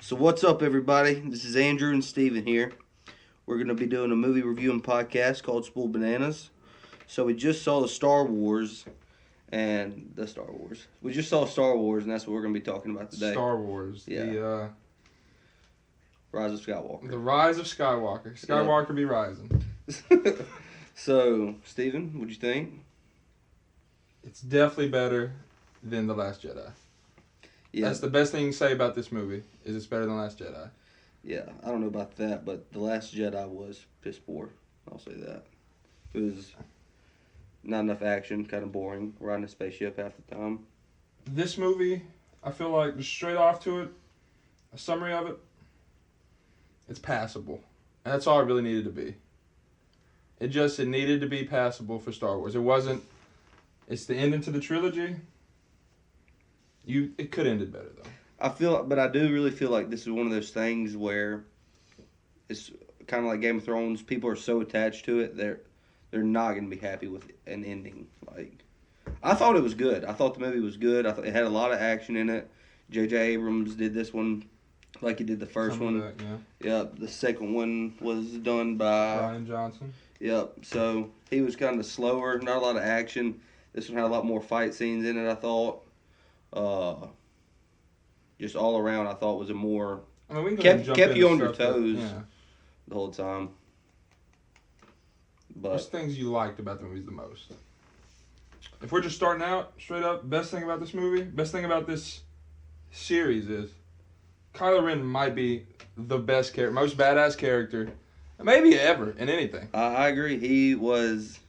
So what's up, everybody? This is Andrew and Steven here. We're going to be doing a movie reviewing podcast called Spoiled Bananas. So we just saw We just saw Star Wars, and that's what we're going to be talking about today. Star Wars. Yeah. The Rise of Skywalker. The Rise of Skywalker. Skywalker be rising. So, Steven, what'd you think? It's definitely better than The Last Jedi. Yeah. That's the best thing you can say about this movie, is it's better than The Last Jedi. Yeah, I don't know about that, but The Last Jedi was piss poor. I'll say that. It was not enough action, kind of boring, riding a spaceship half the time. This movie, I feel like, just straight off to it, a summary of it, it's passable. And that's all it really needed to be. It needed to be passable for Star Wars. It's the ending to the trilogy. It could have ended better, though. But I do really feel like this is one of those things where it's kind of like Game of Thrones. People are so attached to it, they're not going to be happy with an ending. Like, I thought it was good. I thought the movie was good. I thought it had a lot of action in it. J.J. Abrams did this one like he did the first one. That, yeah. Yep. The second one was done by Rian Johnson. Yep. So he was kind of slower, not a lot of action. This one had a lot more fight scenes in it, I thought. Just all around, I thought was a more kept you on your toes the whole time. But what's things you liked about the movies the most? If we're just starting out straight up, best thing about this movie, best thing about this series is Kylo Ren might be the best character, most badass character, maybe ever in anything. I agree. He was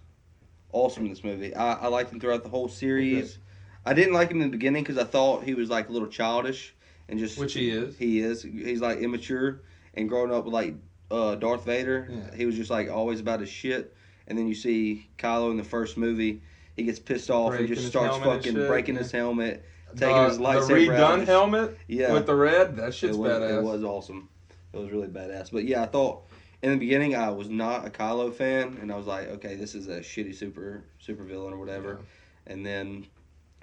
awesome in this movie. I liked him throughout the whole series. Okay. I didn't like him in the beginning because I thought he was like a little childish and just which he is. He is. He's like immature and growing up with like Darth Vader. Yeah. He was just like always about his shit. And then you see Kylo in the first movie. He gets pissed off and just starts fucking breaking his helmet, taking his lightsaber out. The redone helmet with the red. That shit's badass. It was awesome. It was really badass. But yeah, I thought in the beginning I was not a Kylo fan, and I was like, okay, this is a shitty super villain or whatever. Yeah. And then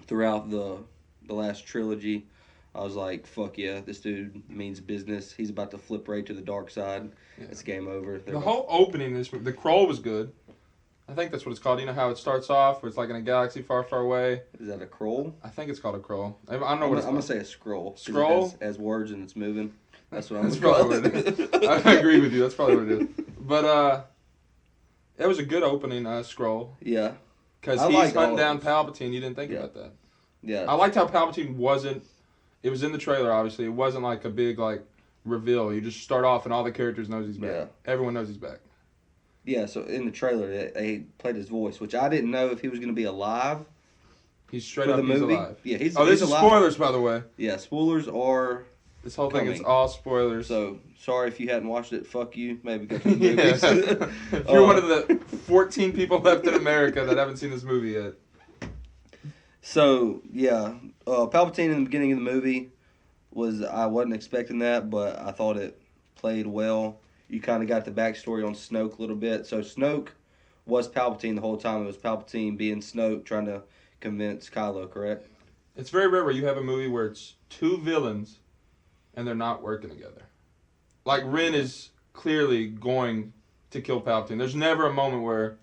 throughout the last trilogy, I was like, fuck yeah, this dude means business. He's about to flip right to the dark side. Yeah. It's game over. The whole opening of this movie, the crawl was good. I think that's what it's called. You know how it starts off, where it's like in a galaxy far, far away? Is that a crawl? I think it's called a crawl. I don't know what it's called. I'm going to say a scroll. Scroll? It has words and it's moving. That's what I'm going to call it. That's probably what it is. I agree with you. That's probably what it is. But it was a good opening scroll. Yeah. Because he's hunting down Palpatine. You didn't think about that. Yeah. I liked how Palpatine wasn't... It was in the trailer, obviously. It wasn't like a big reveal. You just start off and all the characters knows he's back. Yeah. Everyone knows he's back. Yeah, so in the trailer, they played his voice, which I didn't know if he was going to be alive. He's straight up, he's alive. Yeah, he's this is alive. Spoilers, by the way. Yeah, spoilers are This whole thing is all spoilers. So, sorry if you hadn't watched it. Fuck you. Maybe go to the movies. If you're one of the 14 people left in America that haven't seen this movie yet. So, yeah. Palpatine in the beginning of the movie I wasn't expecting that, but I thought it played well. You kind of got the backstory on Snoke a little bit. So Snoke was Palpatine the whole time. It was Palpatine being Snoke, trying to convince Kylo, correct? It's very rare where you have a movie where it's two villains and they're not working together. Like, Ren is clearly going to kill Palpatine. There's never a moment where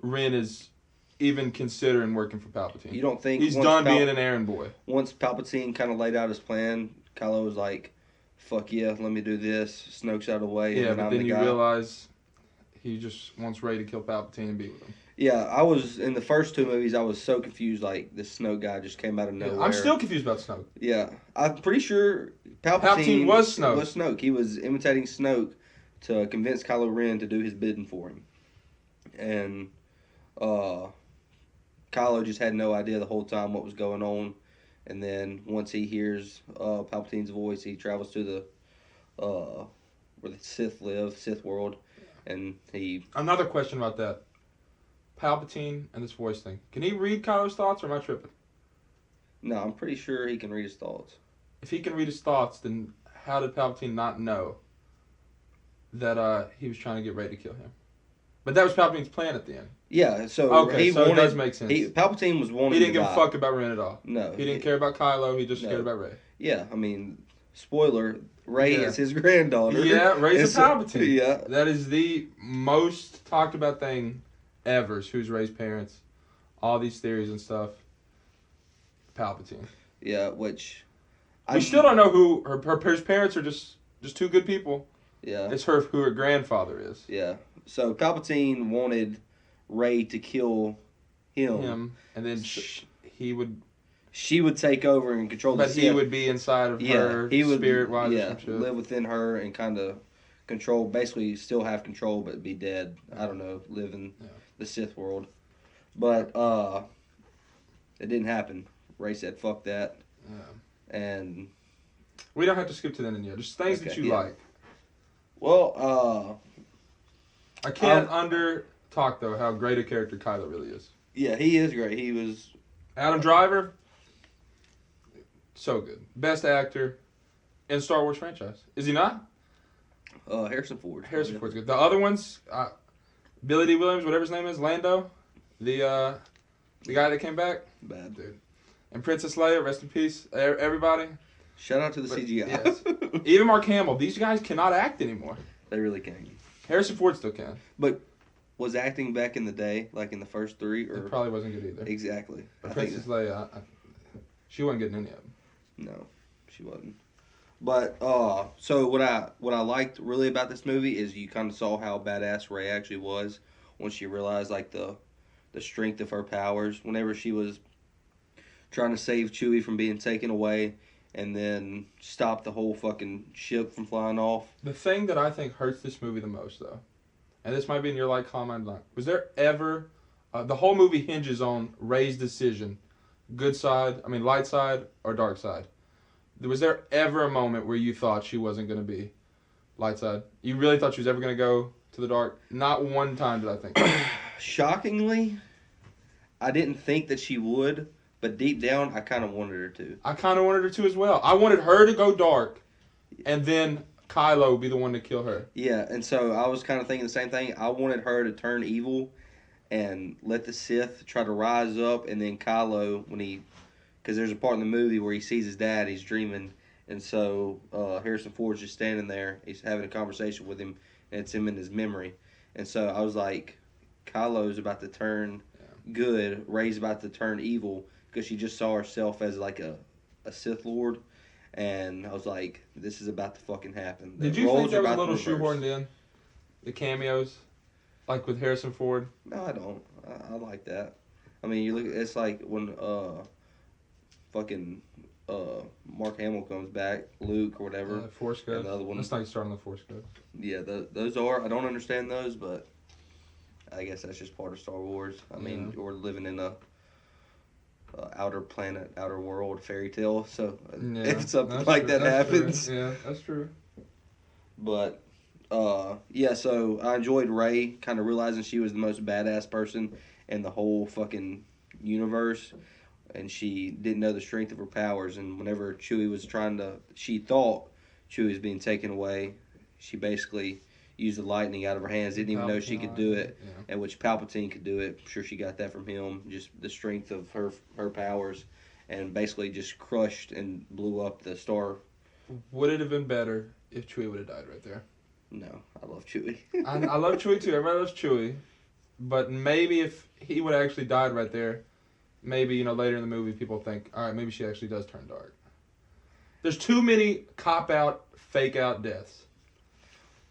Ren is even considering working for Palpatine. You don't think... He's done being an errand boy. Once Palpatine kind of laid out his plan, Kylo was like, fuck yeah, let me do this. Snoke's out of the way. Yeah, but then you realize he just wants Rey to kill Palpatine and be with him. Yeah, in the first two movies, I was so confused, like, this Snoke guy just came out of nowhere. I'm still confused about Snoke. Yeah, I'm pretty sure Palpatine was Snoke. He was imitating Snoke to convince Kylo Ren to do his bidding for him. And Kylo just had no idea the whole time what was going on. And then once he hears Palpatine's voice, he travels to the where the Sith live, Sith world, and he... Another question about that. Palpatine and this voice thing. Can he read Kylo's thoughts, or am I tripping? No, I'm pretty sure he can read his thoughts. If he can read his thoughts, then how did Palpatine not know that he was trying to get Rey to kill him? But that was Palpatine's plan at the end. Yeah, so okay, it does make sense. Palpatine was wanting. He didn't give a fuck about Ren at all. No, he didn't care about Kylo. He just cared about Rey. Yeah, I mean, spoiler: Rey is his granddaughter. Yeah, Rey's a Palpatine. Yeah. That is the most talked about thing ever. Is who's Rey's parents. All these theories and stuff. Palpatine. Yeah, which... We still don't know who her parents are. Just two good people. Yeah. It's who her grandfather is. Yeah. So Palpatine wanted Rey to kill him. And then he would... She would take over and control the Sith. But he would be inside of her spirit-wise or some shit. Live within her and kind of control, basically still have control but be dead. I don't know, live in the Sith world. But it didn't happen. Rey said, fuck that. Yeah. And... We don't have to skip to the end yet. Just things that you like. Well, I can't under-talk, though, how great a character Kylo really is. Yeah, he is great. He was... Adam Driver... So good. Best actor in Star Wars franchise. Is he not? Harrison Ford. Harrison Ford's good. The other ones, Billy D. Williams, whatever his name is, Lando, the guy that came back. Bad. Dude. And Princess Leia, rest in peace, everybody. Shout out to the CGI. Yes. Even Mark Hamill. These guys cannot act anymore. They really can't. Harrison Ford still can. But was acting back in the day, like in the first three? Or... It probably wasn't good either. Exactly. But Princess Leia, she wasn't getting any of them. No, she wasn't. But so what I liked really about this movie is you kind of saw how badass Rey actually was once she realized like the strength of her powers. Whenever she was trying to save Chewie from being taken away, and then stop the whole fucking ship from flying off. The thing that I think hurts this movie the most, though, and this might be in your comment line, was there ever the whole movie hinges on Rey's decision. Good side, light side or dark side. Was there ever a moment where you thought she wasn't going to be light side? You really thought she was ever going to go to the dark? Not one time did I think. Shockingly, I didn't think that she would, but deep down, I kind of wanted her to. I kind of wanted her to as well. I wanted her to go dark, and then Kylo be the one to kill her. Yeah, and so I was kind of thinking the same thing. I wanted her to turn evil and let the Sith try to rise up, and then Kylo, because there's a part in the movie where he sees his dad, he's dreaming, and so Harrison Ford's just standing there, he's having a conversation with him, and it's him in his memory, and so I was like, Kylo's about to turn good, Rey's about to turn evil, because she just saw herself as like a Sith Lord, and I was like, this is about to fucking happen. Did you think that was a little shoehorned in? The cameos? Like with Harrison Ford? No, I don't. I like that. You look. It's like when Mark Hamill comes back, Luke or whatever. Force Ghost. And the other one. That's like starting the Force Ghost. Yeah, those are. I don't understand those, but I guess that's just part of Star Wars. We're living in a outer planet, outer world fairy tale. So if something like that happens, true. Yeah, that's true. But. So I enjoyed Rey kind of realizing she was the most badass person in the whole fucking universe, and she didn't know the strength of her powers, and whenever Chewie was she thought Chewie was being taken away, she basically used the lightning out of her hands, didn't even know she could do it, and which Palpatine could do it. I'm sure she got that from him, just the strength of her powers, and basically just crushed and blew up the star. Would it have been better if Chewie would have died right there? No, I love Chewie. I love Chewie too. Everybody loves Chewie. But maybe if he would have actually died right there, maybe, later in the movie people think, all right, maybe she actually does turn dark. There's too many cop-out, fake-out deaths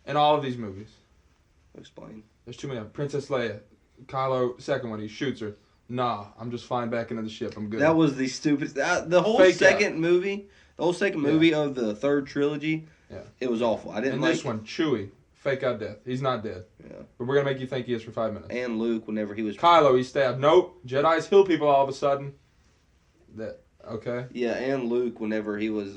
in all of these movies. Explain. There's too many. Princess Leia, Kylo, second one, he shoots her. Nah, I'm just flying back into the ship. I'm good. That was the stupidest. The whole second movie of the third trilogy. Yeah. It was awful. I didn't like... this one, Chewie, fake out death. He's not dead. Yeah. But we're going to make you think he is for 5 minutes. And Luke, whenever he was... Kylo, he's stabbed. Nope. Jedis heal people all of a sudden. Okay? Yeah, and Luke, whenever he was...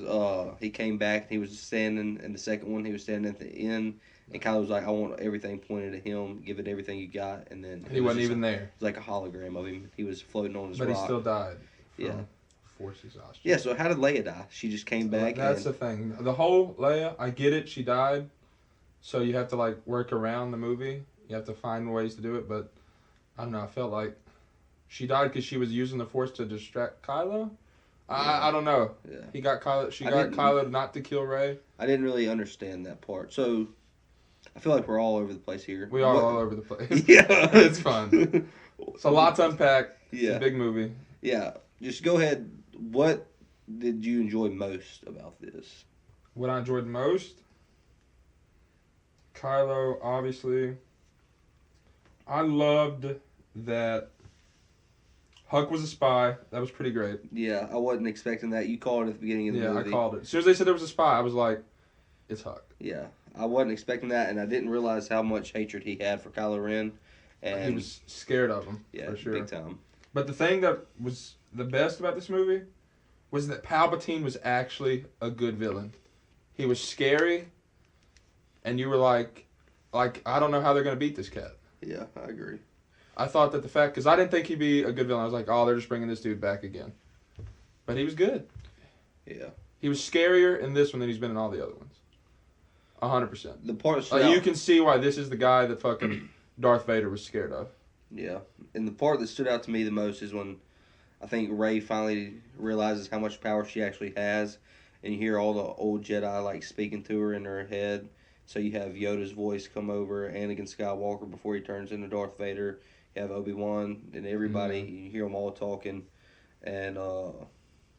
he came back, and he was standing... In the second one, he was standing at the end. And Kylo was like, I want everything pointed at him. Give it everything you got. And then... He wasn't even there. It was like a hologram of him. He was floating on his rock. But he still died. Yeah. Force exhaustion. Yeah, so how did Leia die? She just came back. That's the thing. The whole Leia, I get it. She died. So you have to work around the movie. You have to find ways to do it. But I don't know. I felt like she died because she was using the Force to distract Kylo. I don't know. Yeah. She got Kylo not to kill Rey. I didn't really understand that part. So, I feel like we're all over the place here. We are all over the place. Yeah. It's fun. It's a lot to unpack. Yeah. It's a big movie. Yeah. Just go ahead. What did you enjoy most about this? What I enjoyed most? Kylo, obviously. I loved that Huck was a spy. That was pretty great. Yeah, I wasn't expecting that. You called it at the beginning of the movie. Yeah, I called it. As soon as they said there was a spy, I was like, it's Huck. Yeah, I wasn't expecting that, and I didn't realize how much hatred he had for Kylo Ren. And he was scared of him, yeah, for sure. big time. But the thing that was the best about this movie was that Palpatine was actually a good villain. He was scary, and you were like, I don't know how they're going to beat this cat. Yeah, I agree. I thought that the fact, because I didn't think he'd be a good villain. I was like, oh, they're just bringing this dude back again. But he was good. Yeah. He was scarier in this one than he's been in all the other ones. 100%. The part you can see why this is the guy that fucking Darth Vader was scared of. Yeah. And the part that stood out to me the most is when I think Rey finally realizes how much power she actually has, and you hear all the old Jedi like speaking to her in her head. So you have Yoda's voice come over, Anakin Skywalker before he turns into Darth Vader. You have Obi-Wan and everybody. Mm-hmm. You hear them all talking. And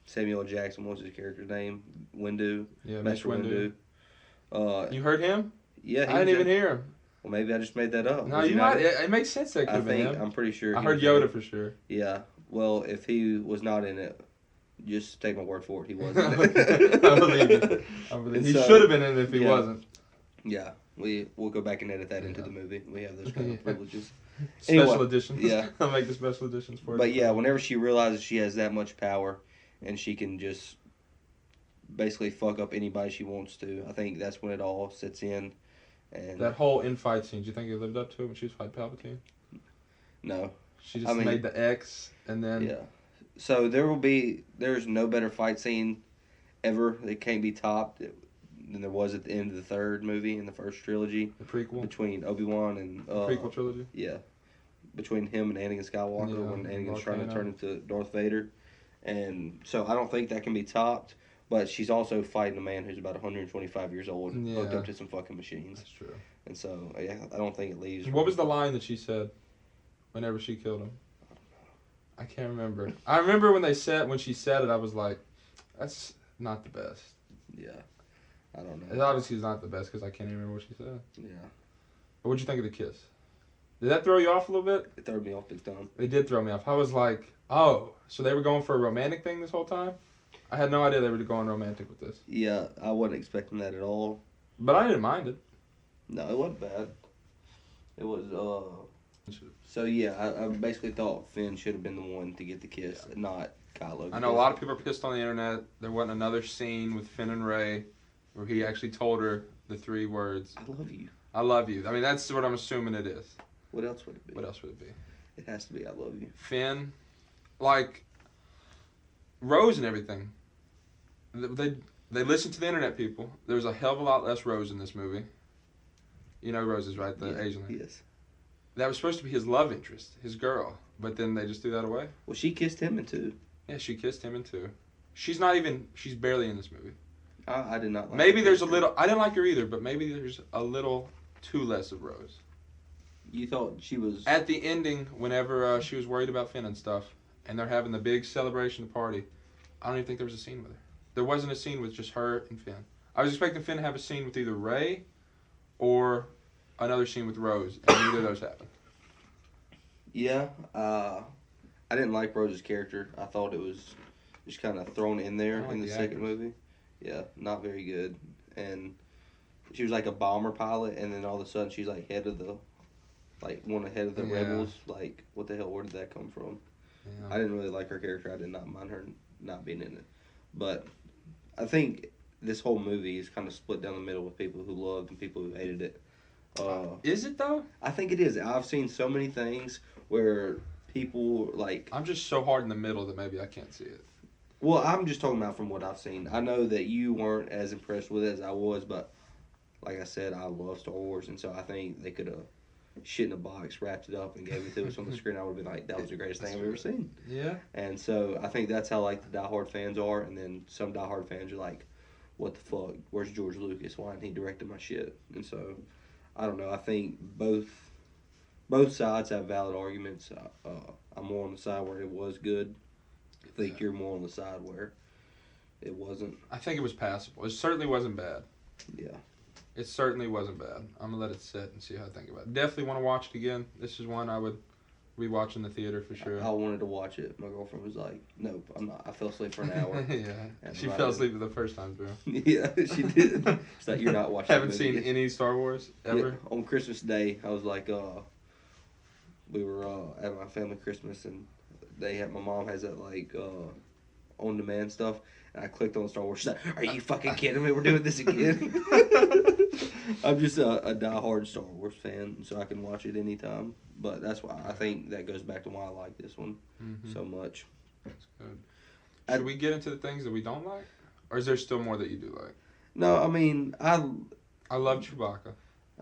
Samuel L. Jackson, what's his character's name? Windu. Yeah, Master Windu. You heard him? Yeah. I didn't even hear him. Well, maybe I just made that up. No, you might. It makes sense that could have been him. I'm pretty sure. I heard Yoda for sure. Yeah. Well, if he was not in it, just take my word for it. He wasn't. I believe you. He should have been in it if he wasn't. Yeah. We'll go back and edit that into the movie. We have those kind of privileges. Special editions. Yeah. I'll make the special editions for it. But yeah, whenever she realizes she has that much power and she can just basically fuck up anybody she wants to, I think that's when it all sets in. And that whole in-fight scene, do you think he lived up to it when she was fighting Palpatine? No. She just made the X and then... Yeah. So there's no better fight scene ever that can't be topped than there was at the end of the third movie in the first trilogy. The prequel? Between Obi-Wan and... the prequel trilogy? Yeah. Between him and Anakin Skywalker when Anakin's trying to turn into Darth Vader. And so I don't think that can be topped, but she's also fighting a man who's about 125 years old and hooked up to some fucking machines. That's true. And so, yeah, I don't think it leaves... What was the line that she said whenever she killed him? I can't remember. I remember when she said it, I was like, that's not the best. Yeah. I don't know. It obviously is not the best because I can't even remember what she said. Yeah. But what'd you think of the kiss? Did that throw you off a little bit? It threw me off big time. It did throw me off. I was like, oh, so they were going for a romantic thing this whole time? I had no idea they were going romantic with this. Yeah, I wasn't expecting that at all. But I didn't mind it. No, it wasn't bad. It was, So, yeah, I basically thought Finn should have been the one to get the kiss, not Kylo. I know a lot of people are pissed on the internet. There wasn't another scene with Finn and Rey where he actually told her the 3 words. I love you. I love you. I mean, that's what I'm assuming it is. What else would it be? What else would it be? It has to be I love you. Finn, like, Rose and everything. They listened to the internet people. There was a hell of a lot less Rose in this movie. You know Rose is right, the Asian lady. Yes. That was supposed to be his love interest, his girl. But then they just threw that away. Well, she kissed him in 2. Yeah, she kissed him in 2. She's barely in this movie. I did not like maybe there's a little, I didn't like her either, but maybe there's a little too less of Rose. You thought she was... At the ending, whenever she was worried about Finn and stuff, and they're having the big celebration party, I don't even think there was a scene with her. There wasn't a scene with just her and Finn. I was expecting Finn to have a scene with either Rey or another scene with Rose, and neither of those happened. Yeah, I didn't like Rose's character. I thought it was just kind of thrown in there in the second movie. Yeah, not very good. And she was like a bomber pilot, and then all of a sudden she's like head of the rebels. Like, what the hell? Where did that come from? Yeah. I didn't really like her character. I did not mind her not being in it. But I think this whole movie is kind of split down the middle with people who loved and people who hated it. Is it though? I think it is. I've seen so many things where people like... I'm just so hard in the middle that maybe I can't see it. Well, I'm just talking about from what I've seen. I know that you weren't as impressed with it as I was, but like I said, I love Star Wars, and so I think they could have shit in a box, wrapped it up, and gave it to us on the screen, I would have been like, that was the greatest thing I've ever seen. Yeah. And so I think that's how like the diehard fans are, and then some diehard fans are like, what the fuck? Where's George Lucas? Why didn't he directed my shit? And so I don't know. I think both sides have valid arguments. I'm more on the side where it was good. I think you're more on the side where it wasn't. I think it was passable. It certainly wasn't bad. Yeah. It certainly wasn't bad. I'm gonna let it sit and see how I think about it. Definitely want to watch it again. This is one I would rewatch in the theater for sure. I wanted to watch it. My girlfriend was like, "Nope, I'm not." I fell asleep for an hour. Yeah, she fell asleep the first time, bro. Yeah, she did. She's like, "You're not watching." Haven't seen any Star Wars ever. Yeah, on Christmas Day, I was like, we were at my family Christmas, and my mom has that like on demand stuff, and I clicked on Star Wars. She's like, "Are you fucking kidding me? We're doing this again." I'm just a diehard Star Wars fan, so I can watch it anytime. But that's why I think that goes back to why I like this one so much. That's good. Should we get into the things that we don't like, or is there still more that you do like? No, I mean I love Chewbacca.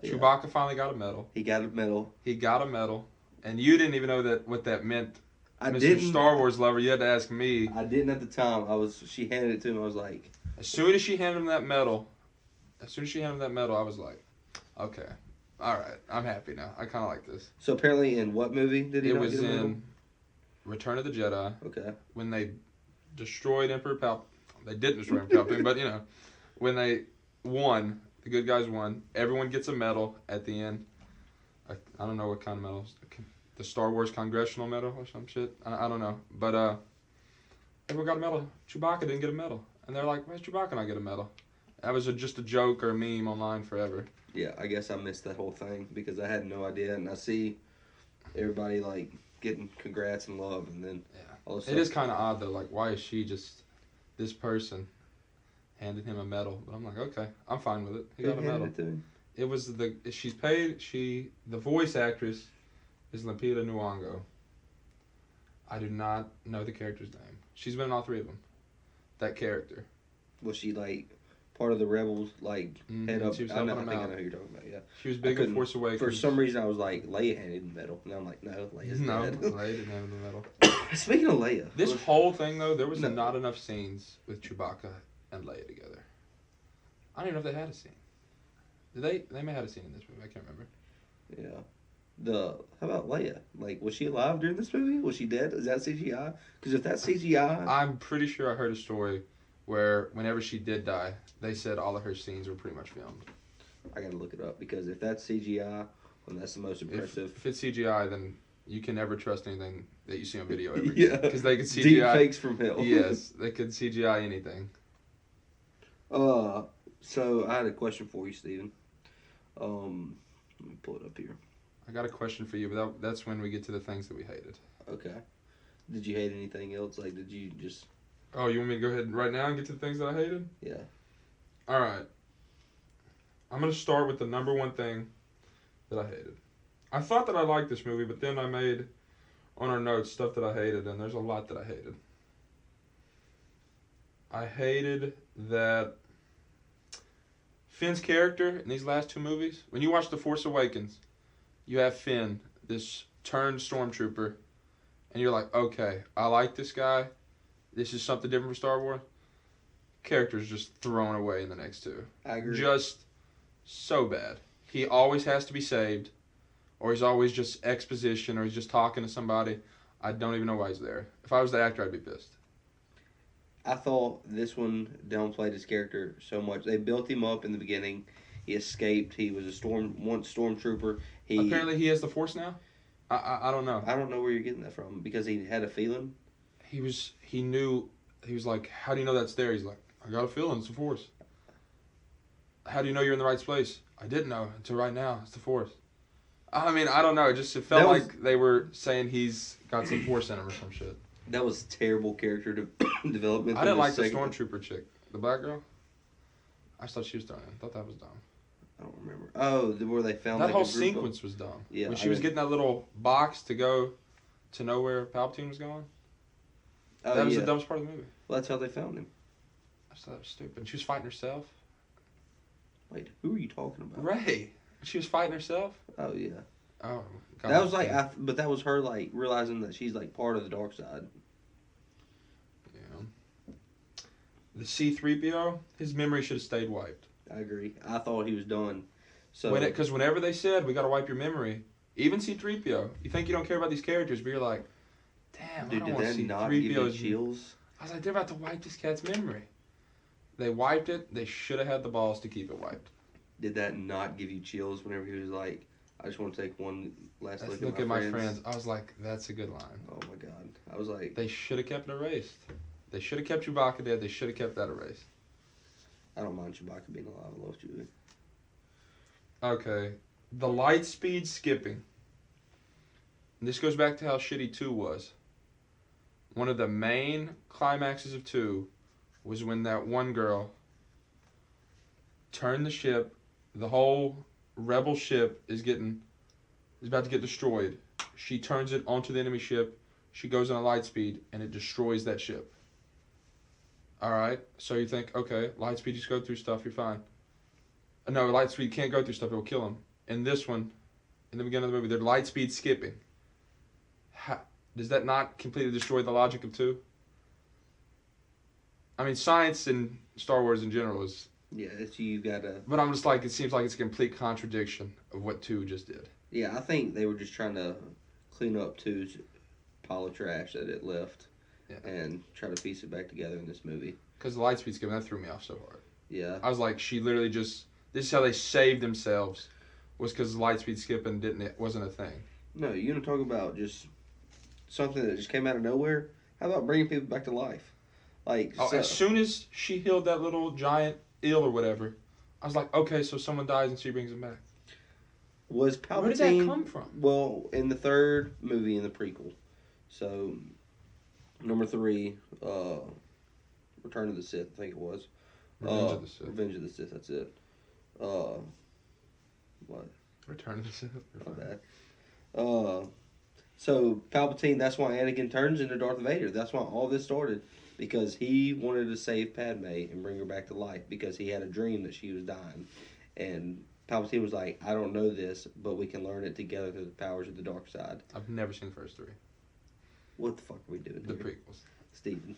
Yeah. Chewbacca finally got a medal. He got a medal. And you didn't even know what that meant. I Mr. didn't. Star Wars lover, you had to ask me. I didn't at the time. She handed it to him. I was like, as soon as she handed him that medal, I was like, okay, all right, I'm happy now. I kind of like this. So apparently, in what movie did he? It not was get a medal? in Return of the Jedi. Okay. When they destroyed Emperor Palpatine. They didn't destroy Emperor Palpatine, but when they won, the good guys won. Everyone gets a medal at the end. I don't know what kind of medals. The Star Wars Congressional Medal or some shit. I don't know. But everyone got a medal. Chewbacca didn't get a medal. And they're like, why's Chewbacca not get a medal? That was just a joke or a meme online forever. Yeah, I guess I missed that whole thing because I had no idea. And I see everybody like getting congrats and love. And then all of a sudden. It is kind of odd though. Like, why is she just this person handing him a medal? But I'm like, okay, I'm fine with it. He got a medal. It was she's paid. The voice actress is Lupita Nyong'o. I do not know the character's name. She's been in all three of them. That character. Was she like part of the rebels? Like head up? She was I know. I helping think them I know out. who you're talking about. Yeah. She was big in Force Awakens. For some reason, I was like Leia handed the medal, and I'm like, no, Leia's dead. Leia didn't have the medal. Speaking of Leia, this whole thing though, there was not enough scenes with Chewbacca and Leia together. I don't even know if they had a scene. Did they? They may have had a scene in this movie. I can't remember. Yeah. How about Leia? Like, was she alive during this movie? Was she dead? Is that CGI? Because if that's CGI, I'm pretty sure I heard a story where whenever she did die, they said all of her scenes were pretty much filmed. I gotta look it up because if that's CGI, then that's the most impressive. If it's CGI, then you can never trust anything that you see on video ever. Yeah. Because they could CGI. Deep fakes from hell. Yes, they could CGI anything. So I had a question for you, Steven. Let me pull it up here. I got a question for you, but that's when we get to the things that we hated. Okay. Did you hate anything else? Like, did you just... Oh, you want me to go ahead right now and get to the things that I hated? Yeah. All right. I'm going to start with the number one thing that I hated. I thought that I liked this movie, but then I made on our notes stuff that I hated, and there's a lot that I hated. I hated that Finn's character in these last two movies, when you watch The Force Awakens, you have Finn, this turned stormtrooper, and you're like, okay, I like this guy. This is something different for Star Wars. Character's just thrown away in the next two. I agree. Just so bad. He always has to be saved, or he's always just exposition, or he's just talking to somebody. I don't even know why he's there. If I was the actor, I'd be pissed. I thought this one downplayed his character so much. They built him up in the beginning. He escaped. He was once stormtrooper. Apparently he has the Force now? I don't know. I don't know where you're getting that from because he had a feeling. He knew, he was like, how do you know that's there? He's like, I got a feeling it's the Force. How do you know you're in the right place? I didn't know until right now. It's the Force. I mean, I don't know. It felt like they were saying he's got some Force in him or some shit. That was terrible character development. I didn't like the stormtrooper chick. The black girl. I thought she was dumb. I thought that was dumb. I don't remember. Oh, where they found that whole sequence was dumb. Yeah, when she was getting that little box to go to know where Palpatine was going. Oh, that was the dumbest part of the movie. Well, that's how they found him. I thought that was stupid. And she was fighting herself. Wait, who are you talking about? Rey. She was fighting herself. Oh yeah. Oh, that was like, but that was her like realizing that she's like part of the dark side. Yeah. The C-3PO, his memory should have stayed wiped. I agree. I thought he was done. So Because whenever they said we got to wipe your memory, even C-3PO, you think you don't care about these characters, but you're like, damn, dude, I don't did want that not give you C-3PO's chills? I was like, they're about to wipe this cat's memory. They wiped it. They should have had the balls to keep it wiped. Did that not give you chills whenever he was like, I just want to take one last Look at my friends. I was like, that's a good line. Oh my god. I was like, they should have kept it erased. They should have kept Chewbacca dead. They should have kept that erased. I don't mind Chewbacca being alive. I love Chewie. Okay. The Lightspeed skipping. And this goes back to how shitty 2 was. One of the main climaxes of 2 was when that one girl turned the ship. The whole rebel ship is about to get destroyed. She turns it onto the enemy ship. She goes on a lightspeed, and it destroys that ship. Alright, so you think, okay, lightspeed, just go through stuff, you're fine. No, lightspeed can't go through stuff, it will kill him. In this one, in the beginning of the movie, they're lightspeed skipping. Does that not completely destroy the logic of 2? I mean, science in Star Wars in general is... Yeah, it's you gotta... But I'm just like, it seems like it's a complete contradiction of what 2 just did. Yeah, I think they were just trying to clean up 2's pile of trash that it left. Yeah. And try to piece it back together in this movie. Because the lightspeed skipping, that threw me off so hard. Yeah. I was like, she literally just... This is how they saved themselves. Was because lightspeed skipping wasn't a thing. No, you want to talk about just something that just came out of nowhere? How about bringing people back to life? Like, as soon as she healed that little giant eel or whatever, I was like, okay, so someone dies and she brings him back. Was Palpatine... Where did that come from? Well, in the third movie in the prequel. So, number 3, Return of the Sith, I think it was. Revenge of the Sith. Revenge of the Sith, that's it. What? Return of the Sith. My bad. So Palpatine, that's why Anakin turns into Darth Vader. That's why all this started. Because he wanted to save Padme and bring her back to life. Because he had a dream that she was dying. And Palpatine was like, I don't know this, but we can learn it together through the powers of the dark side. I've never seen the first 3. What the fuck are we doing The here? prequels. Steven.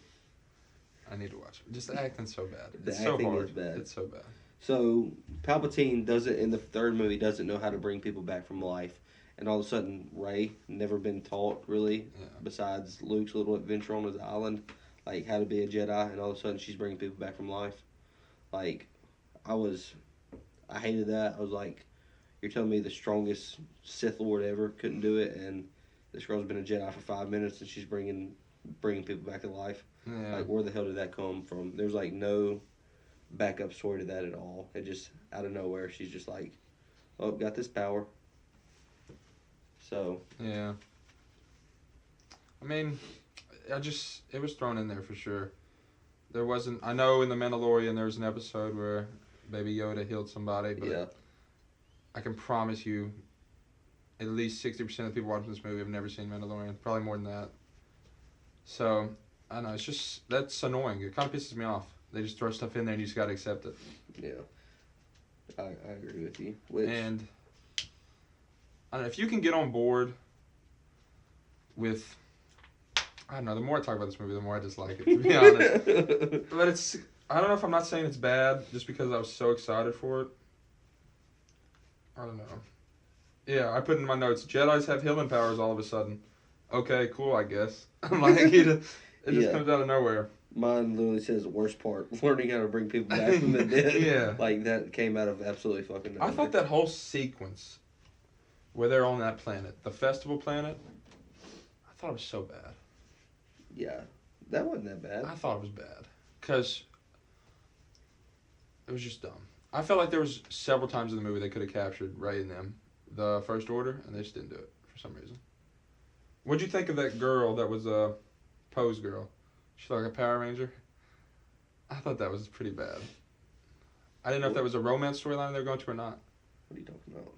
I need to watch it. Just the acting's so bad. The It's so acting hard. is bad. It's so bad. So Palpatine doesn't, in the third movie, doesn't know how to bring people back from life. And all of a sudden, Rey, never been taught, really, besides Luke's little adventure on his island, like, how to be a Jedi, and all of a sudden she's bringing people back from life. Like, I hated that. I was like, you're telling me the strongest Sith Lord ever couldn't do it, and this girl's been a Jedi for 5 minutes, and she's bringing people back to life? Yeah. Like, where the hell did that come from? There's, like, no backup story to that at all. It just, out of nowhere, she's just like, oh, got this power. So. Yeah. I mean, it was thrown in there for sure. There wasn't, I know in The Mandalorian there was an episode where Baby Yoda healed somebody, but yeah. I can promise you at least 60% of the people watching this movie have never seen Mandalorian, probably more than that. So, I don't know, it's just, that's annoying. It kind of pisses me off. They just throw stuff in there and you just gotta accept it. Yeah. I agree with you. And, I don't know, if you can get on board with, I don't know, the more I talk about this movie, the more I dislike it, to be honest. But it's, I don't know if I'm not saying it's bad just because I was so excited for it. I don't know. Yeah, I put in my notes, Jedis have healing powers all of a sudden. Okay, cool, I guess. I'm like, it just comes out of nowhere. Mine literally says the worst part, learning how to bring people back from the dead. Yeah. Like, that came out of absolutely fucking nowhere. I thought that whole sequence where they're on that planet, the festival planet, I thought it was so bad. Yeah, that wasn't that bad. I thought it was bad. Because it was just dumb. I felt like there was several times in the movie they could have captured Rey and them, the First Order, and they just didn't do it for some reason. What'd you think of that girl that was a Poe's girl? She looked like a Power Ranger. I thought that was pretty bad. I didn't know if that was a romance storyline they were going to or not. What are you talking about?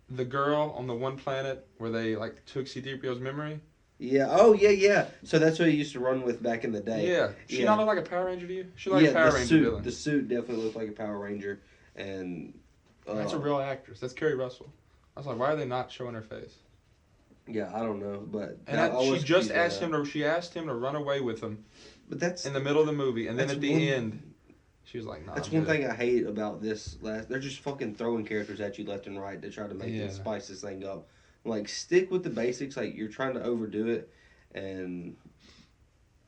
The girl on the one planet where they like took C-3PO's memory. Yeah. Oh, yeah. So that's what he used to run with back in the day. Yeah. She not look like a Power Ranger to you? She looked like a Power Ranger villain. The suit definitely looked like a Power Ranger. And that's a real actress. That's Kerry Russell. I was like, why are they not showing her face? Yeah, I don't know, but And she asked him to run away with him. But that's in the middle of the movie, and then at the end, she was like, "Nah." That's one thing I hate about this last. They're just fucking throwing characters at you left and right to try to make it spice this thing up. Like, stick with the basics. Like, you're trying to overdo it, and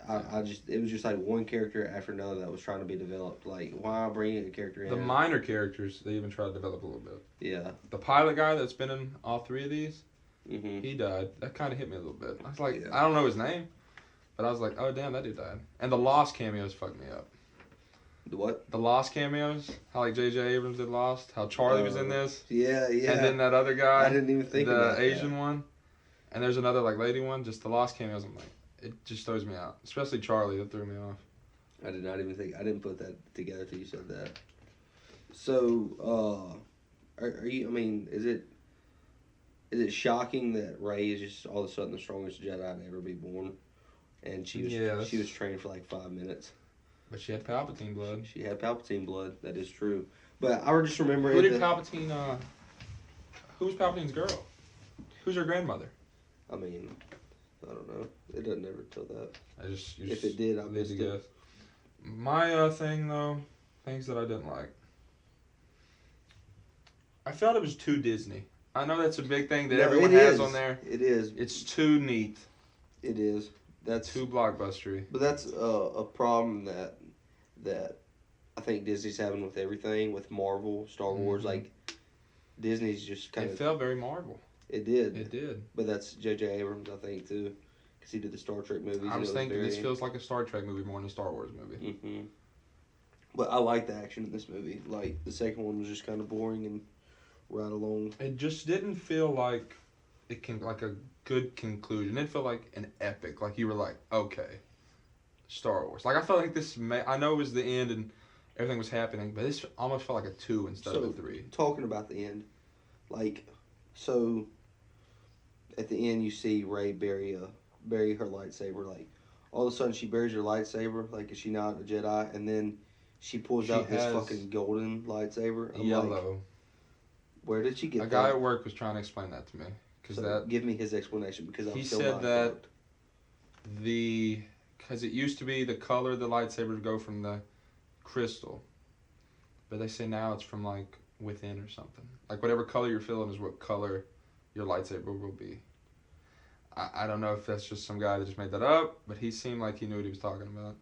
it was just like one character after another that was trying to be developed. Like, why bring a character in? The minor characters they even tried to develop a little bit. Yeah. The pilot guy that's been in all three of these, mm-hmm. he died. That kind of hit me a little bit. I was like, I don't know his name. But I was like, oh, damn, that dude died. And the Lost cameos fucked me up. The what? The Lost cameos. How, like, J.J. Abrams did Lost. How Charlie was in this. Yeah. And then that other guy. I didn't even think about the Asian one. And there's another, like, lady one. Just the Lost cameos. I'm like, it just throws me out. Especially Charlie. That threw me off. I did not even think. I didn't put that together until you said that. So, are you, I mean, is it shocking that Rey is just all of a sudden the strongest Jedi to ever be born? And she was trained for like 5 minutes. But she had Palpatine blood. She had Palpatine blood. That is true. But I just remember. Who did Palpatine? Who's Palpatine's girl? Who's her grandmother? I mean, I don't know. It doesn't ever tell that. If it did, I missed it. Guess. My thing though, things that I didn't like. I felt it was too Disney. I know that's a big thing that everyone has on there. It is. It's too neat. It is. That's too blockbustery. But that's a problem that I think Disney's having with everything, with Marvel, Star Wars. Mm-hmm. Like, Disney's just kind of... It felt very Marvel. It did. It did. But that's J.J. Abrams, I think, too. Because he did the Star Trek movies. I was thinking this feels like a Star Trek movie more than a Star Wars movie. Mm-hmm. But I like the action in this movie. Like, the second one was just kind of boring and right along. It just didn't feel like a good conclusion. It felt like an epic. Like you were like, okay, Star Wars. Like I felt like this. I know it was the end and everything was happening, but this almost felt like a 2 instead of a 3. Talking about the end, like, so at the end you see Rey bury her lightsaber. Like all of a sudden she buries her lightsaber. Like, is she not a Jedi? And then she pulls out this fucking golden lightsaber. I'm yellow. Like, where did she get that? A guy at work was trying to explain that to me. Give me his explanation because he said that because it used to be the color of the lightsaber would go from the crystal, but they say now it's from like within or something. Like whatever color you're feeling is what color your lightsaber will be. I don't know if that's just some guy that just made that up, but he seemed like he knew what he was talking about.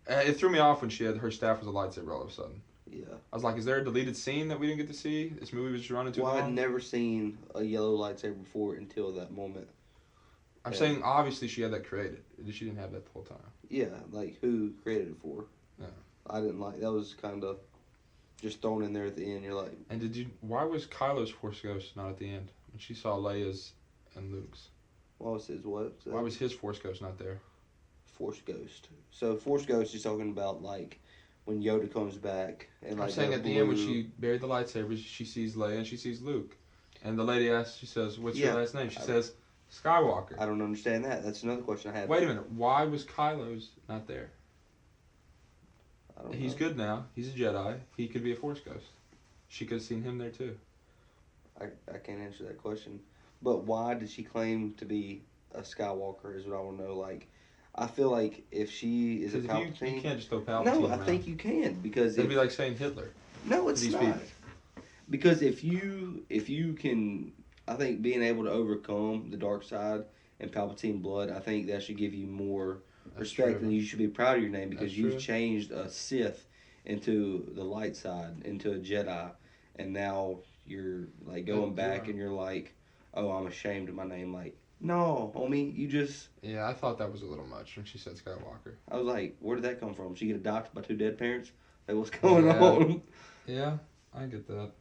It threw me off when her staff was a lightsaber all of a sudden. Yeah. I was like, is there a deleted scene that we didn't get to see? This movie was just running too long? I'd never seen a yellow lightsaber before until that moment. I'm saying, obviously, she had that created. She didn't have that the whole time. Yeah, like, who created it for? Yeah. I didn't like... That was kind of just thrown in there at the end. You're like... And why was Kylo's Force Ghost not at the end? When she saw Leia's and Luke's. Why was his what? Why was his Force Ghost not there? Force Ghost. So, Force Ghost is talking about, like... when Yoda comes back and I'm saying at the end when she buried the lightsabers, she sees Leia and she sees Luke, and the lady asks, she says, "What's your last name?" She says, "Skywalker." I don't understand that. That's another question I had. Wait a minute. Why was Kylo's not there? I don't know. He's good now. He's a Jedi. He could be a Force Ghost. She could have seen him there too. I can't answer that question. But why did she claim to be a Skywalker? Is what I want to know. Like. I feel like if she is a Palpatine... You can't just throw Palpatine No, around. I think you can, because... It'd be like saying Hitler. No, it's not. People. Because if you can... I think being able to overcome the dark side and Palpatine blood, I think that should give you more respect, and you should be proud of your name, because you've changed a Sith into the light side, into a Jedi, and now you're, like, going back and you're like, oh, I'm ashamed of my name, like... No, homie, you just... Yeah, I thought that was a little much when she said Skywalker. I was like, where did that come from? She get adopted by 2 dead parents? Like, what's going on? Yeah, I get that.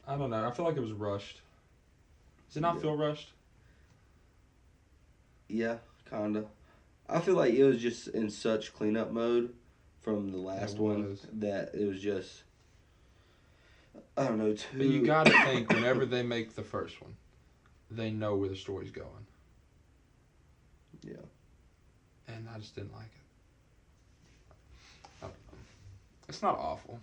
I don't know. I feel like it was rushed. Does it not feel rushed? Yeah, kinda. I feel like it was just in such cleanup mode from the last one that it was just... I don't know, too... But you gotta think, whenever they make the first one, they know where the story's going. Yeah. And I just didn't like it. I don't know. It's not awful.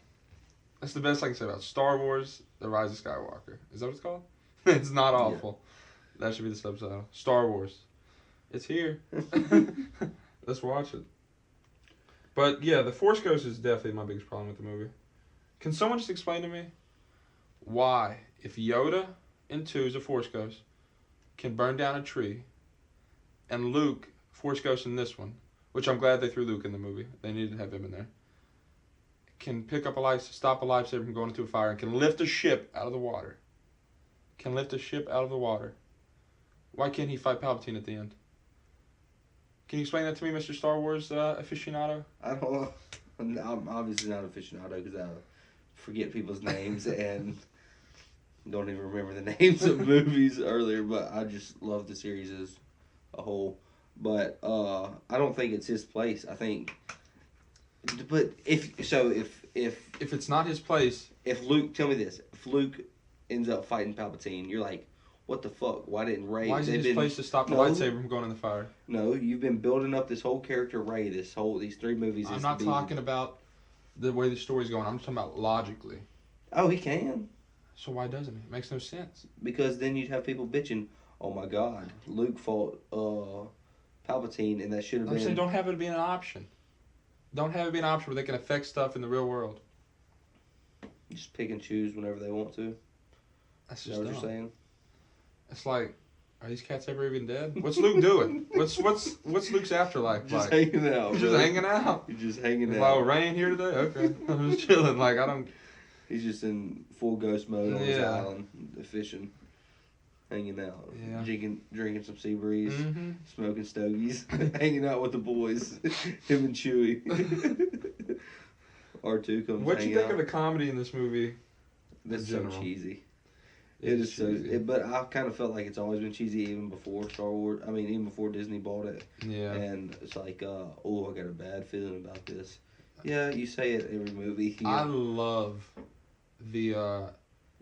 That's the best I can say about Star Wars: The Rise of Skywalker. Is that what it's called? It's not awful. Yeah. That should be the subtitle. Star Wars. It's here. Let's watch it. But yeah, the Force Ghost is definitely my biggest problem with the movie. Can someone just explain to me why, if Yoda in 2 is a Force Ghost, can burn down a tree, and Luke, Force Ghost in this one, which I'm glad they threw Luke in the movie. They needed to have him in there. Can pick up stop a lightsaber from going into a fire, and can lift a ship out of the water. Can lift a ship out of the water. Why can't he fight Palpatine at the end? Can you explain that to me, Mr. Star Wars aficionado? I don't know. I'm obviously not an aficionado because I forget people's names and don't even remember the names of movies earlier, but I just love the series as a whole. But I don't think it's his place. I think, but if it's not his place, if Luke, tell me this, if Luke ends up fighting Palpatine, you're like, what the fuck? Why didn't Rey? Why is it his place to stop the lightsaber from going in the fire? No, you've been building up this whole character Rey, these 3 movies. I'm not talking about the way the story's going. I'm just talking about logically. Oh, he can. So why doesn't he? It makes no sense. Because then you'd have people bitching, oh my God, Luke fought Palpatine, and that should have been... I'm saying don't have it be an option. Don't have it be an option where they can affect stuff in the real world. Just pick and choose whenever they want to. That's just what you're saying? It's like, are these cats ever even dead? What's Luke doing? What's Luke's afterlife just like? Hanging out. He's just hanging out. He's just hanging out. Like, oh, Rain here today? Okay. I'm just chilling. Like, I don't... He's just in full ghost mode on his island, fishing, hanging out, drinking some sea breeze, smoking stogies, hanging out with the boys, him and Chewie. R2 comes. What you think of the comedy in this movie? It's so cheesy. It is cheesy. But I kind of felt like it's always been cheesy even before Star Wars. I mean, even before Disney bought it. Yeah. And it's like, oh, I got a bad feeling about this. Yeah, you say it every movie. Yeah. I love the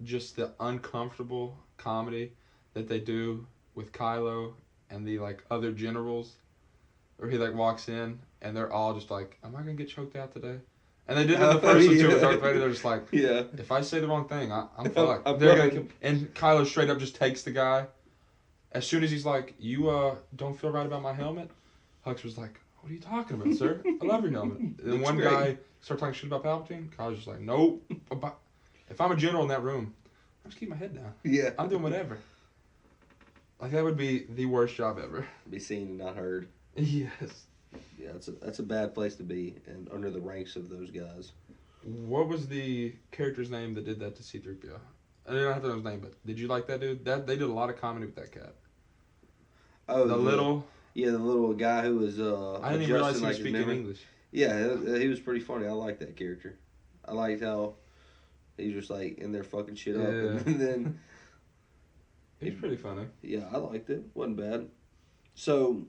just the uncomfortable comedy that they do with Kylo and the like other generals, or he like walks in and they're all just like, "Am I gonna get choked out today?" And they did it in the first one too with Darth Vader. They're just like, yeah, if I say the wrong thing, I'm fucked. And Kylo straight up just takes the guy. As soon as he's like, "You don't feel right about my helmet," Hux was like, "What are you talking about, sir? I love your helmet." And one guy started talking shit about Palpatine. Kylo's just like, "Nope. If I'm a general in that room, I just keep my head down. Yeah, I'm doing whatever." Like that would be the worst job ever. Be seen and not heard. Yes. Yeah, that's a bad place to be, and under the ranks of those guys. What was the character's name that did that to C-3PO? I don't have to know his name, but did you like that dude? They did a lot of comedy with that cat. Oh, the little guy who was I didn't even realize he was speaking English. Yeah, he was pretty funny. I liked that character. I liked how he was just like in there fucking shit up, and then he's pretty funny. Yeah, I liked it. Wasn't bad. So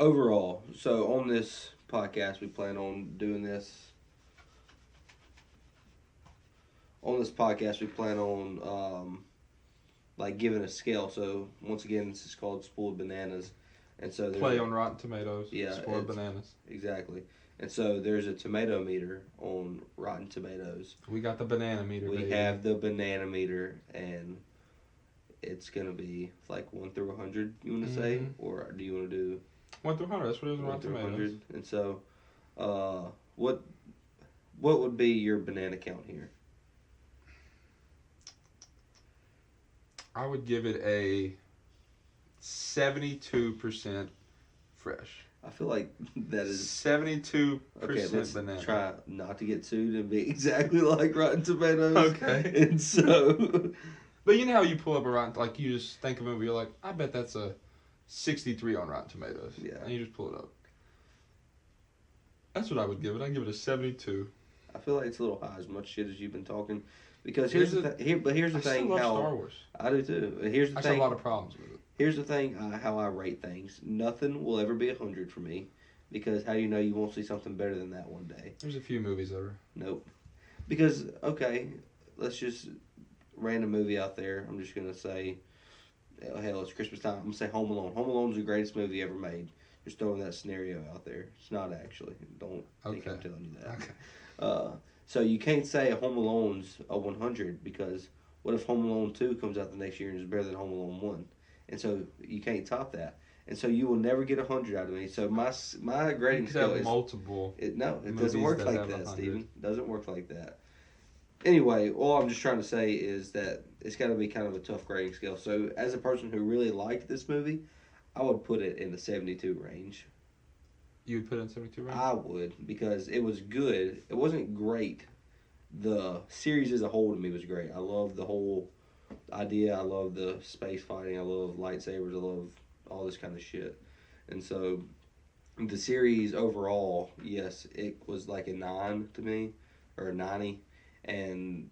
overall, on this podcast, we plan on doing this. On this podcast, we plan on like giving a scale. So once again, this is called Spoiled Bananas, and so play on Rotten Tomatoes. Yeah, Spoiled Bananas. Exactly. And so there's a tomato meter on Rotten Tomatoes. We got the banana meter. We have the banana meter, and it's gonna be like 1 through 100. You want to say, or do you want to do 1 through 100? That's what it is on Rotten Tomatoes. And so, what would be your banana count here? I would give it a 72% fresh. I feel like that is 72% okay, let's banana. Try not to get sued and be exactly like Rotten Tomatoes. Okay. And so, but you know how you pull up a Rotten, like you just think of a movie, you're like, I bet that's a 63 on Rotten Tomatoes. Yeah. And you just pull it up. That's what I would give it. I'd give it a 72. I feel like it's a little high, as much shit as you've been talking. Because here's the thing. I still love Star Wars. I do too. Here's the thing. I have a lot of problems with it. Here's the thing. How I rate things. Nothing will ever be 100 for me, because how do you know you won't see something better than that one day? There's a few movies that are. Nope. Because okay, let's just random movie out there. I'm just gonna say, hell, it's Christmas time. I'm gonna say Home Alone. Home Alone's the greatest movie ever made. Just throwing that scenario out there. It's not actually. Don't think I'm telling you that. Okay. So you can't say Home Alone's a 100 because what if Home Alone 2 comes out the next year and is better than Home Alone 1? And so you can't top that. And so you will never get 100 out of me. So my grading scale is multiple. It doesn't work like that, Steven. It doesn't work like that. Anyway, all I'm just trying to say is that it's got to be kind of a tough grading scale. So as a person who really liked this movie, I would put it in the 72 range. You would put it in 72 range? I would, because it was good. It wasn't great. The series as a whole to me was great. I love the whole idea. I love the space fighting. I love lightsabers. I love all this kind of shit. And so the series overall, yes, it was like a 9 to me, or a 90. And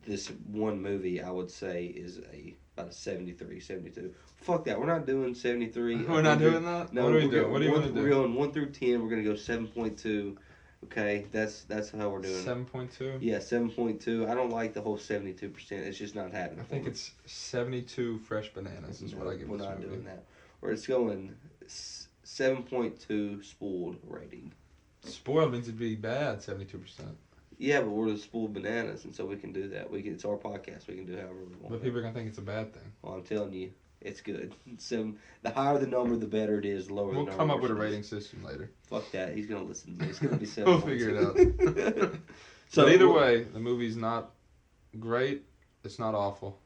this one movie, I would say, is about a 73, 72. Fuck that. We're not doing 73. We're not doing that? No, what are we doing? What do you want to do? We're going 1 through 10. We're going to go 7.2. Okay, that's how we're doing 7.2? Yeah, 7.2. I don't like the whole 72%. It's just not happening. I think it's 72 fresh bananas is what I give this movie. We're not doing that. Or it's going 7.2 spoiled rating. Spoiled means it'd be bad, 72%. Yeah, but we're the spoiled bananas, and so we can do that. It's our podcast. We can do however we want. But people are going to think it's a bad thing. Well, I'm telling you, it's good. So the higher the number, the better it is. The lower the number. We'll come up with a rating system later. Fuck that. He's going to listen to me. It's going to be 7. We'll figure it out. So either way, the movie's not great. It's not awful.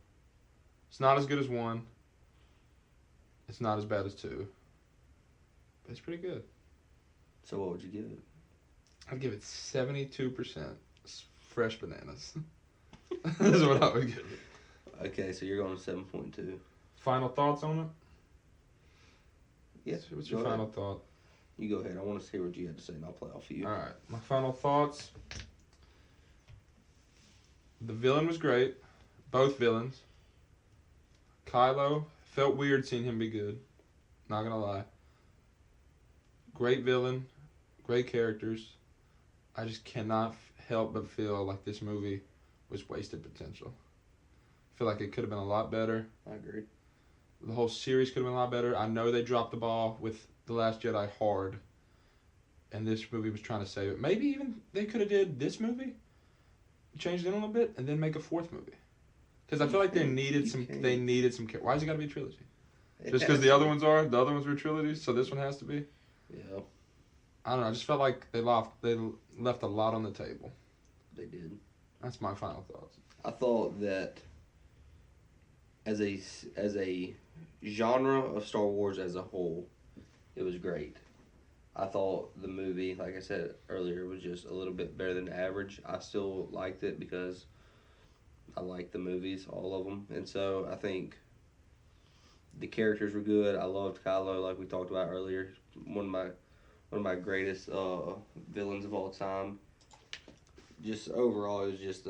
It's not as good as 1. It's not as bad as 2. But it's pretty good. So what would you give it? I'd give it 72% fresh bananas. That's what I would give it. Okay, so you're going to 7.2. Final thoughts on it? Yeah. What's your final thought? You go ahead. I want to hear what you had to say, and I'll play off of you. All right. My final thoughts. The villain was great. Both villains. Kylo, felt weird seeing him be good. Not going to lie. Great villain. Great characters. I just cannot help but feel like this movie was wasted potential. I feel like it could have been a lot better. I agree. The whole series could have been a lot better. I know they dropped the ball with The Last Jedi hard, and this movie was trying to save it. Maybe even they could have did this movie, changed it a little bit, and then make a 4th movie. Because I feel like they needed some. Why has it got to be a trilogy? Just because the other ones were trilogies, so this one has to be. Yeah. I don't know. I just felt like they left a lot on the table. They did. That's my final thoughts. I thought that as a genre of Star Wars as a whole, it was great. I thought the movie, like I said earlier, was just a little bit better than average. I still liked it because I like the movies, all of them, and so I think the characters were good. I loved Kylo, like we talked about earlier. One of my greatest villains of all time. Just overall, it was just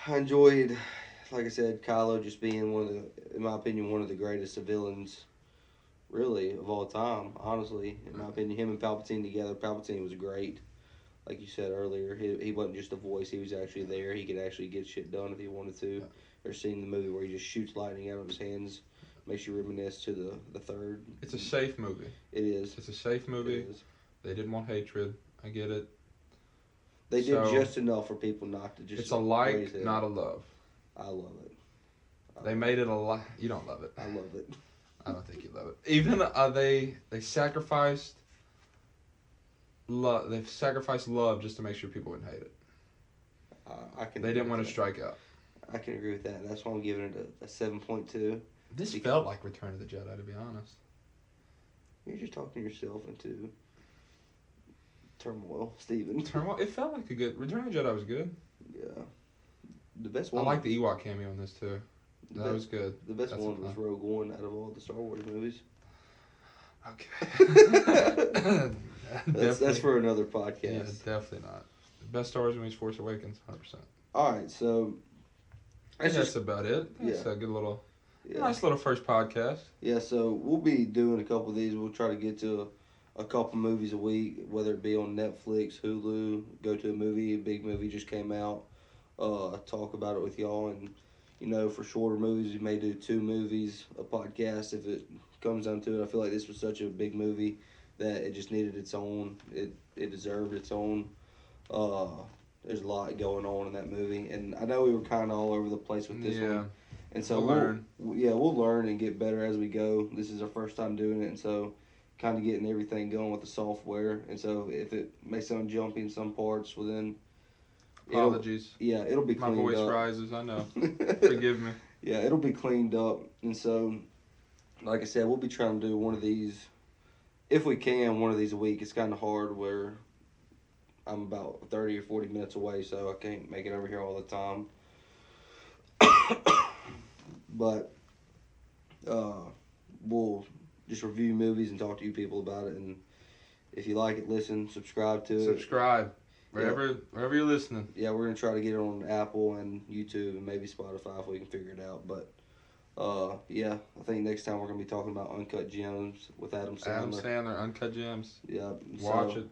I enjoyed, like I said, Kylo just being in my opinion, one of the greatest villains, really, of all time. Honestly, in my opinion, him and Palpatine together. Palpatine was great. Like you said earlier, he wasn't just a voice. He was actually there. He could actually get shit done if he wanted to. Or seeing the movie where he just shoots lightning out of his hands. Makes you reminisce to the third. It's a safe movie. It is. It's a safe movie. It is. They didn't want hatred. I get it. They did just enough for people not to just. It's a like, not a love. I love it. They made it a like. You don't love it. I love it. I don't think you love it. Even they sacrificed love. They've sacrificed love just to make sure people wouldn't hate it. They didn't want to strike out. I can agree with that. That's why I'm giving it a 7.2. This felt like Return of the Jedi, to be honest. You're just talking yourself into turmoil, Steven. Turmoil? It felt like a good... Return of the Jedi was good. Yeah. The best one... I like the Ewok cameo in this, too. That was good. The best one was Rogue One out of all the Star Wars movies. Okay. that's for another podcast. Yeah, definitely not. The best Star Wars movie is Force Awakens, 100%. All right, so... That's about it. That's a good little... Nice little first podcast. Yeah, so we'll be doing a couple of these. We'll try to get to a couple movies a week, whether it be on Netflix, Hulu, go to a big movie just came out, talk about it with y'all. And, for shorter movies, we may do 2 movies, a podcast if it comes down to it. I feel like this was such a big movie that it just needed its own. It deserved its own. There's a lot going on in that movie, and I know we were kind of all over the place with this one. And so we'll learn and get better as we go. This is our first time doing it, and so kind of getting everything going with the software. And so if it may sound jumpy in some parts, well then. Apologies. It'll be cleaned up. My voice rises. I know. Forgive me. Yeah, it'll be cleaned up, and so, like I said, we'll be trying to do one of these, if we can, one of these a week. It's kind of hard where I'm about 30 or 40 minutes away, so I can't make it over here all the time. But we'll just review movies and talk to you people about it, and if you like it, listen, subscribe to it. Subscribe. Wherever you're listening. Yeah, we're going to try to get it on Apple and YouTube and maybe Spotify if we can figure it out. But, yeah, I think next time we're going to be talking about Uncut Gems with Adam Sandler. Adam Sandler, Uncut Gems. Yeah. Watch it.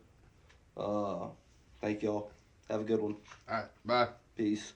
Thank y'all. Have a good one. All right. Bye. Peace.